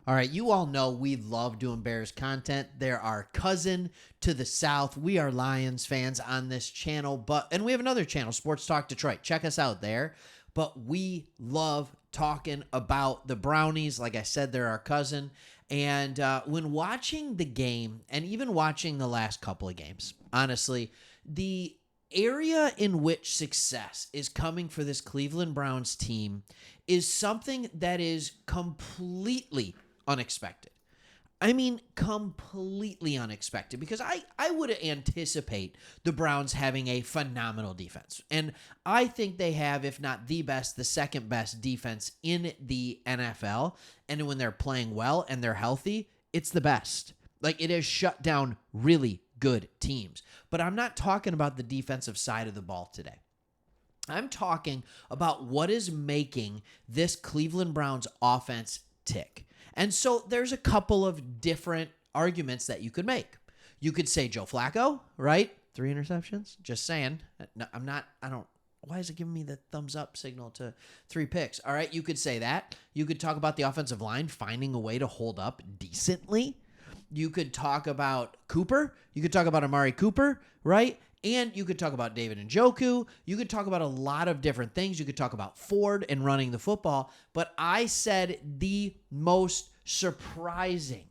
All right, you all know we love doing Bears content. They're our cousin to the south. We are Lions fans on this channel, and we have another channel, Sports Talk Detroit. Check us out there. But we love talking about the Brownies. Like I said, they're our cousin. And when watching the game, and even watching the last couple of games, honestly, the area in which success is coming for this Cleveland Browns team is something that is completely unexpected. I mean, completely unexpected, because I would anticipate the Browns having a phenomenal defense. And I think they have, if not the best, the second best defense in the NFL. And when they're playing well and they're healthy, it's the best. Like, it has shut down really good teams. But I'm not talking about the defensive side of the ball today. I'm talking about what is making this Cleveland Browns offense tick. And so there's a couple of different arguments that you could make. You could say Joe Flacco, right? 3 interceptions. Just saying. No, why is it giving me the thumbs up signal to 3 picks? All right, you could say that. You could talk about the offensive line finding a way to hold up decently. You could talk about Cooper. You could talk about Amari Cooper, right? And you could talk about David Njoku. You could talk about a lot of different things. You could talk about Ford and running the football. But I said the most surprising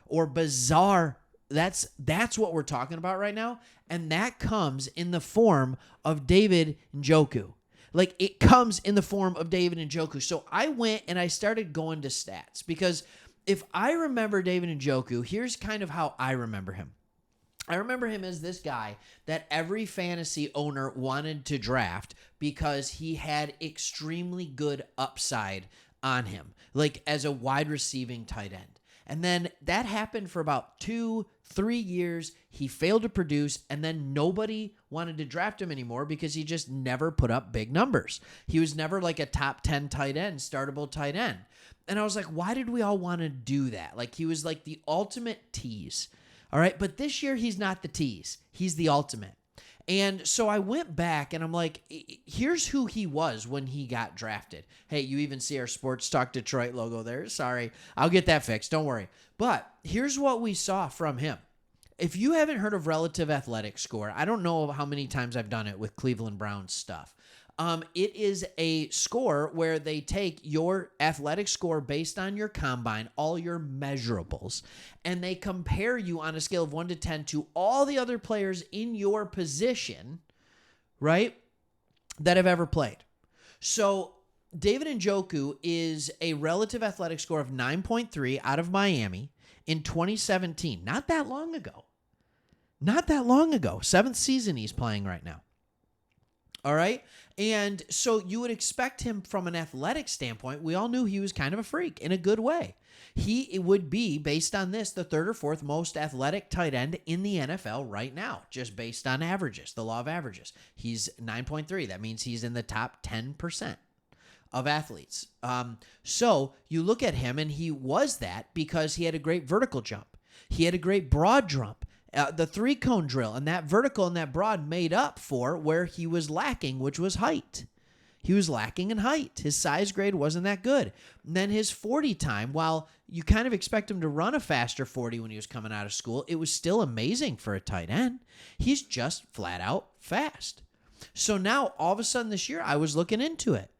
or bizarre, that's what we're talking about right now. And that comes in the form of David Njoku. Like, it comes in the form of David Njoku. So I went and I started going to stats, because if I remember David Njoku, here's kind of how I remember him. I remember him as this guy that every fantasy owner wanted to draft because he had extremely good upside on him, like as a wide receiving tight end. And then that happened for about 2-3 years. He failed to produce, and then nobody wanted to draft him anymore because he just never put up big numbers. He was never like a top 10 tight end, startable tight end. And I was like, why did we all want to do that? Like, he was like the ultimate tease. All right, but this year he's not the tease. He's the ultimate. And so I went back and I'm like, here's who he was when he got drafted. Hey, you even see our Sports Talk Detroit logo there. Sorry, I'll get that fixed. Don't worry. But here's what we saw from him. If you haven't heard of relative athletic score, I don't know how many times I've done it with Cleveland Browns stuff. It is a score where they take your athletic score based on your combine, all your measurables, and they compare you on a scale of 1 to 10 to all the other players in your position, right, that have ever played. So David Njoku is a relative athletic score of 9.3 out of Miami in 2017. Not that long ago. 7th season he's playing right now. All right. And so you would expect him from an athletic standpoint. We all knew he was kind of a freak in a good way. He would be, based on this, the 3rd or 4th most athletic tight end in the NFL right now, just based on averages, the law of averages. He's 9.3. That means he's in the top 10% of athletes. So you look at him, and he was that because he had a great vertical jump. He had a great broad jump. The 3-cone drill and that vertical and that broad made up for where he was lacking, which was height. He was lacking in height. His size grade wasn't that good. And then his 40 time, while you kind of expect him to run a faster 40 when he was coming out of school, it was still amazing for a tight end. He's just flat out fast. So now, all of a sudden this year, I was looking into it.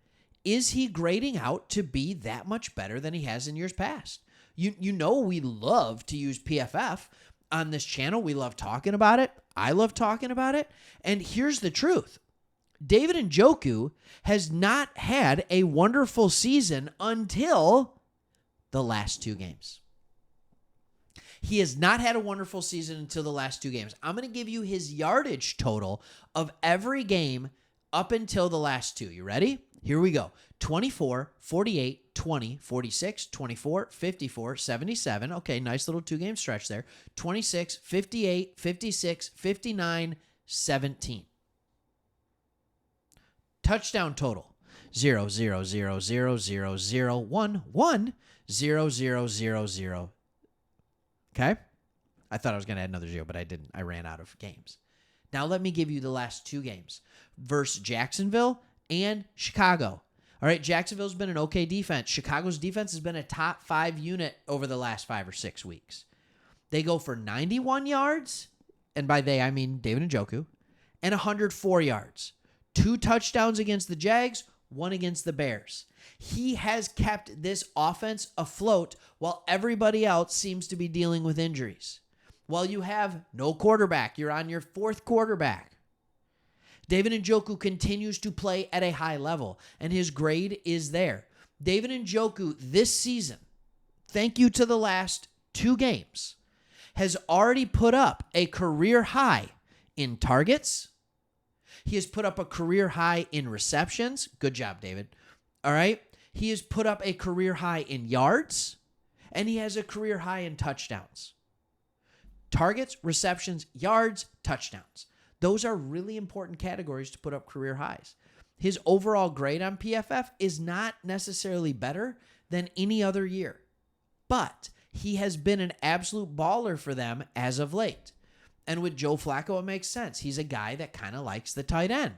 Is he grading out to be that much better than he has in years past? You know we love to use PFF on this channel. We love talking about it. I love talking about it. And here's the truth. David Njoku has not had a wonderful season until the last 2 games. He has not had a wonderful season until the last 2 games. I'm going to give you his yardage total of every game up until the last 2. You ready? Here we go. 24, 48, 20, 46, 24, 54, 77. Okay, nice little 2-game stretch there. 26, 58, 56, 59, 17. Touchdown total. 0, 0, 0, 0, 0, 0, 1, 1, 0, 0, 0, 0. Okay? I thought I was going to add another 0, but I didn't. I ran out of games. Now let me give you the last 2 games. Versus Jacksonville and Chicago. All right, Jacksonville's been an okay defense. Chicago's defense has been a top 5 unit over the last 5 or 6 weeks. They go for 91 yards, and by they I mean David Njoku, and 104 yards. 2 touchdowns against the Jags, 1 against the Bears. He has kept this offense afloat while everybody else seems to be dealing with injuries. While you have no quarterback, you're on your 4th quarterback. David Njoku continues to play at a high level, and his grade is there. David Njoku this season, thank you to the last 2 games, has already put up a career high in targets. He has put up a career high in receptions. Good job, David. All right. He has put up a career high in yards, and he has a career high in touchdowns. Targets, receptions, yards, touchdowns. Those are really important categories to put up career highs. His overall grade on PFF is not necessarily better than any other year, but he has been an absolute baller for them as of late. And with Joe Flacco, it makes sense. He's a guy that kind of likes the tight end.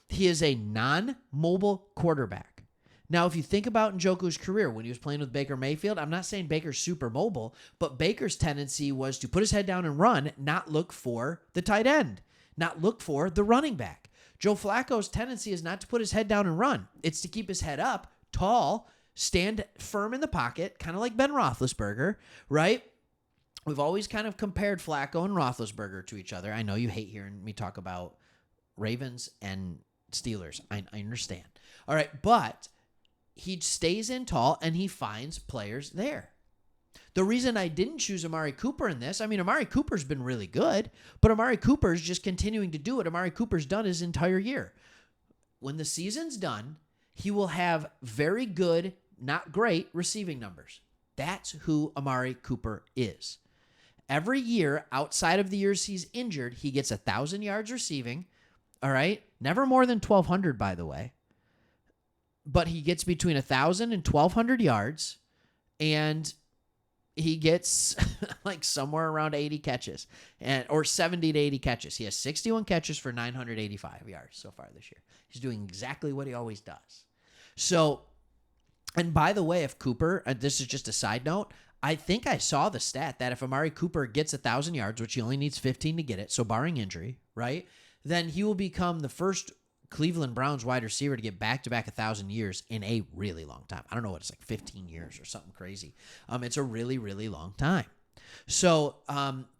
He is a non-mobile quarterback. Now, if you think about Njoku's career when he was playing with Baker Mayfield, I'm not saying Baker's super mobile, but Baker's tendency was to put his head down and run, not look for the tight end, not look for the running back. Joe Flacco's tendency is not to put his head down and run. It's to keep his head up, tall, stand firm in the pocket, kind of like Ben Roethlisberger, right? We've always kind of compared Flacco and Roethlisberger to each other. I know you hate hearing me talk about Ravens and Steelers. I understand. All right, but he stays in tall and he finds players there. The reason I didn't choose Amari Cooper in this, I mean, Amari Cooper's been really good, but Amari Cooper's just continuing to do what Amari Cooper's done his entire year. When the season's done, he will have very good, not great, receiving numbers. That's who Amari Cooper is. Every year, outside of the years he's injured, he gets 1,000 yards receiving, all right? Never more than 1,200, by the way. But he gets between 1,000 and 1,200 yards, and he gets like somewhere around 80 catches, or 70 to 80 catches. He has 61 catches for 985 yards so far this year. He's doing exactly what he always does. So, and by the way, if Cooper, this is just a side note, I think I saw the stat that if Amari Cooper gets 1,000 yards, which he only needs 15 to get it, so barring injury, right, then he will become the first Cleveland Browns wide receiver to get back-to-back 1,000 years in a really long time. I don't know what it's like, 15 years or something crazy. It's a really, really long time. So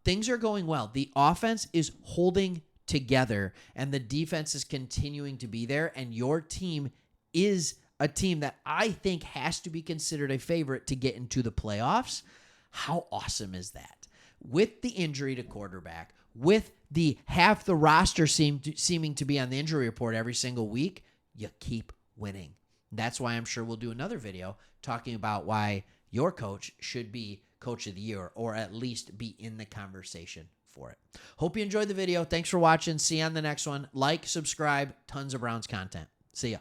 things are going well. The offense is holding together, and the defense is continuing to be there, and your team is a team that I think has to be considered a favorite to get into the playoffs. How awesome is that? With the injury to quarterback, with the half the roster seeming to be on the injury report every single week, you keep winning. That's why I'm sure we'll do another video talking about why your coach should be coach of the year, or at least be in the conversation for it. Hope you enjoyed the video. Thanks for watching. See you on the next one. Like, subscribe, tons of Browns content. See ya.